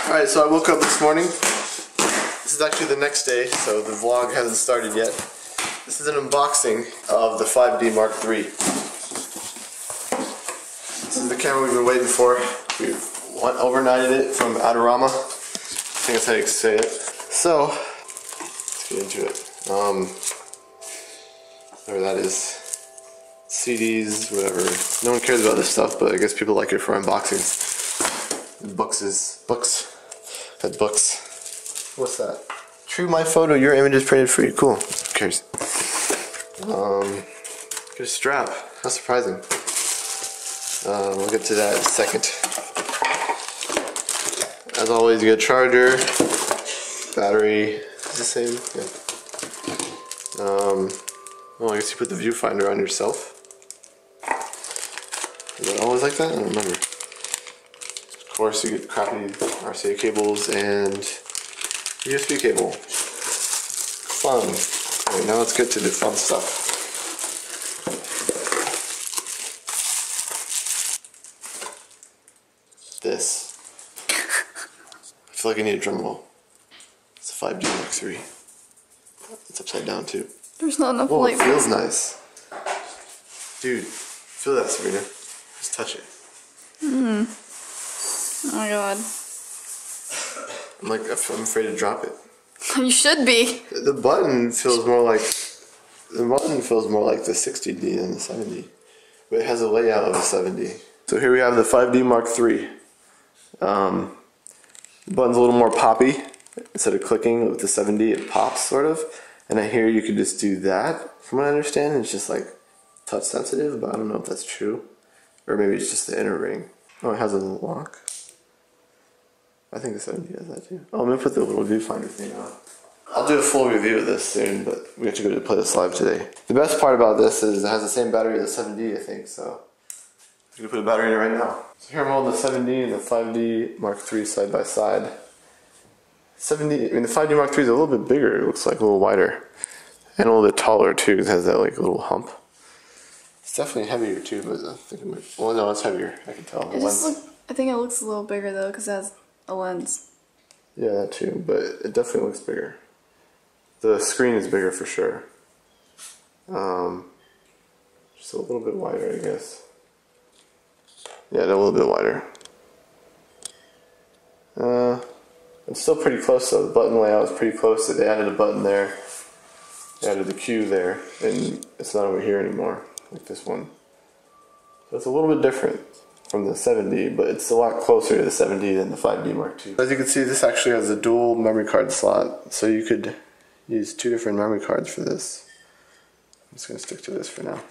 Alright, so I woke up this morning. This is actually the next day, so the vlog hasn't started yet. This is an unboxing of the 5D Mark III. This is the camera we've been waiting for. We overnighted it from Adorama. I think that's how you say it. So, let's get into it. Whatever that is. CDs, whatever. No one cares about this stuff, but I guess people like it for unboxings. Books. Had books. What's that? True My Photo, your image is printed free. Cool. Who cares? Get a strap. How surprising. We'll get to that in a second. As always, you get a charger, battery. Is the same? Yeah. Well, I guess you put the viewfinder on yourself. Is it always like that? I don't remember. Of course, you get crappy RCA cables and USB cable. Fun. Alright, now let's get to the fun stuff. This. I feel like I need a drum roll. It's a 5D Mark III. It's upside down too. There's not enough light. light. It feels nice. Dude, feel that, Sabrina. Just touch it. Oh my god. I'm afraid to drop it. You should be. The button feels more like the 60D than the 70. But it has a layout of a 70. So here we have the 5D Mark III. The button's a little more poppy. Instead of clicking with the 70, it pops sort of. And then here you could just do that. From what I understand, it's just like touch sensitive, but I don't know if that's true. Or maybe it's just the inner ring. Oh, it has a little lock. I think the 70 has that too. Oh, I'm gonna put the little viewfinder thing on. I'll do a full review of this soon, but we have to go to play this live today. The best part about this is it has the same battery as the 7D, I think, so I'm gonna put a battery in it right now. So here I'm holding the 7D and the 5D Mark III side by side. The 5D Mark III is a little bit bigger, it looks like a little wider. And a little bit taller too, because it has that like little hump. It's definitely heavier too, but I think it might, well no, it's heavier, I can tell. I think it looks a little bigger though, because it has a lens. Yeah, that too, but it definitely looks bigger. The screen is bigger for sure. Just a little bit wider, I guess. Yeah, a little bit wider. It's still pretty close though. The button layout is pretty close. They added a button there. They added the Q there, and it's not over here anymore, like this one. So it's a little bit different from the 7D, but it's a lot closer to the 7D than the 5D Mark II. As you can see, this actually has a dual memory card slot, so you could use 2 different memory cards for this. I'm just going to stick to this for now.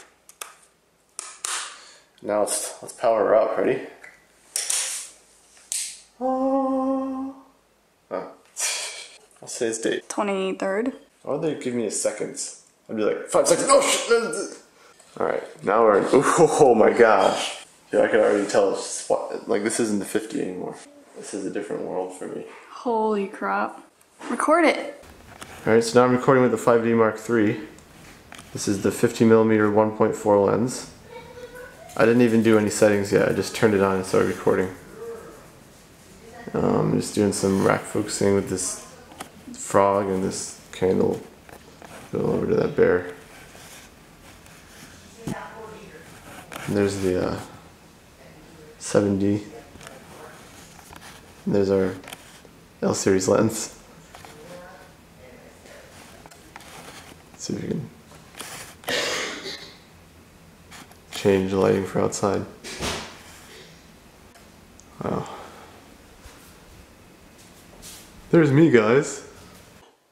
Now let's power her up. Ready? I'll say its date. 23rd. Why would they give me a seconds? I'd be like, 5 seconds. Oh shit! Alright, now we're in. Oh my gosh. Yeah, I can already tell. Like, this isn't the 50 anymore. This is a different world for me. Holy crap. Record it. Alright, so now I'm recording with the 5D Mark III. This is the 50mm 1.4 lens. I didn't even do any settings yet. I just turned it on and started recording. I'm just doing some rack focusing with this frog and this candle. Go over to that bear. And there's the 7D. And there's our L series lens. Let's see if we can change the lighting for outside. Wow. There's me, guys.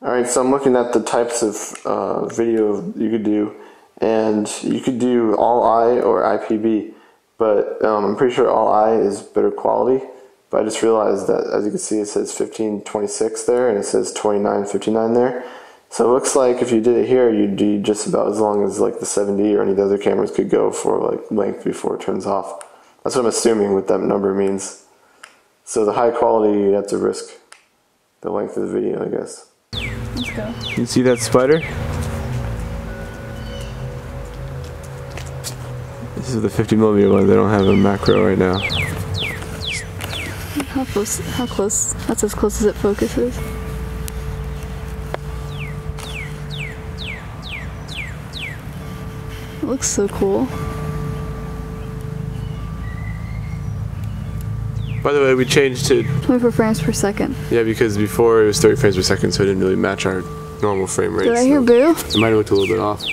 Alright, so I'm looking at the types of video you could do, and you could do all I or IPB, but I'm pretty sure all I is better quality, but I just realized that, as you can see, it says 1526 there, and it says 2959 there. So it looks like if you did it here, you'd do just about as long as like the 7D or any of the other cameras could go for like length before it turns off. That's what I'm assuming what that number means. So the high quality, you have to risk the length of the video, I guess. Let's go. You see that spider? This is the 50mm one. They don't have a macro right now. How close? How close? That's as close as it focuses. It looks so cool. By the way, we changed to 24 frames per second. yeah, because before it was 30 frames per second, so it didn't really match our normal frame rate. Did I hear boo? It might have looked a little bit off.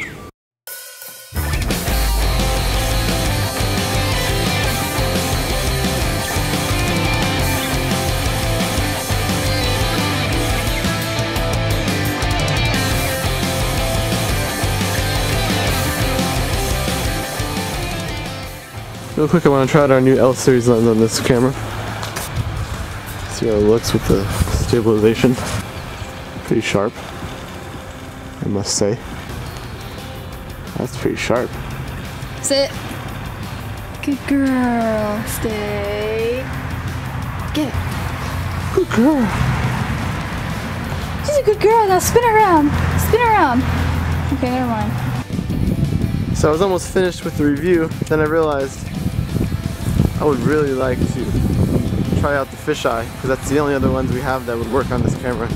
Real quick, I want to try out our new L series lens on this camera. See how it looks with the stabilization. Pretty sharp, I must say. That's pretty sharp. Sit. Good girl. Stay. Get it. Good girl. She's a good girl. Now spin around. Spin around. Okay, never mind. So I was almost finished with the review, then I realized I would really like to try out the fisheye, because that's the only other lens we have that would work on this camera.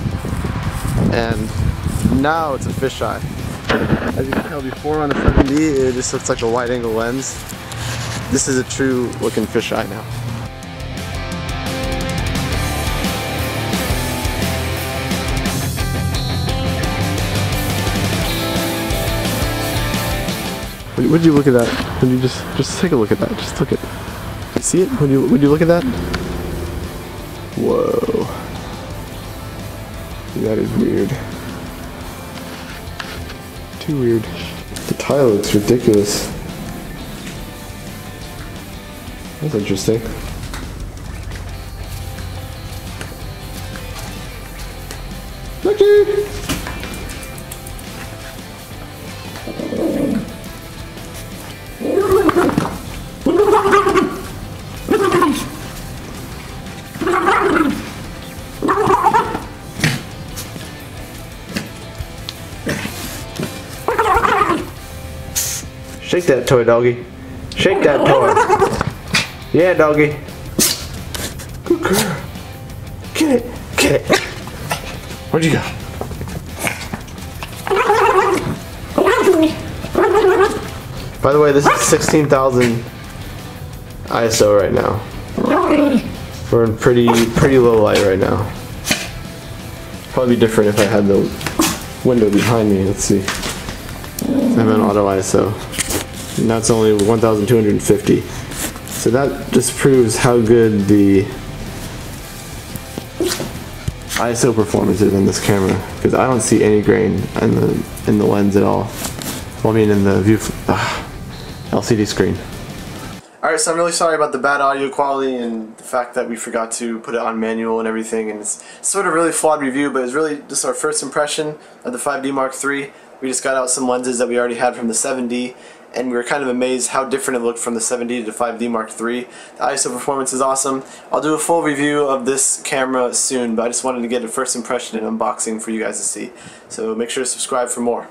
And now it's a fisheye. As you can tell before on the 7D, it just looks like a wide angle lens. This is a true looking fisheye now. Would you look at that? Would you just take a look at that? Just look at. You see it? Would you look at that? Whoa. That is weird. Too weird. The tile looks ridiculous. That's interesting. Lucky! Shake that toy, doggy. Shake that toy. Yeah, doggy. Good girl. Get it. Get it. Where'd you go? By the way, this is 16,000 ISO right now. We're in pretty low light right now. Probably be different if I had the window behind me. Let's see. I'm on auto ISO. Now it's only 1,250. So that just proves how good the ISO performance is on this camera, because I don't see any grain in the lens at all. Well, I mean in the LCD screen. Alright, so I'm really sorry about the bad audio quality and the fact that we forgot to put it on manual and everything, and it's sort of a really flawed review, but it's really just our first impression of the 5D Mark III. We just got out some lenses that we already had from the 7D, and we were kind of amazed how different it looked from the 7D to the 5D Mark III. The ISO performance is awesome. I'll do a full review of this camera soon, but I just wanted to get a first impression and unboxing for you guys to see. So make sure to subscribe for more.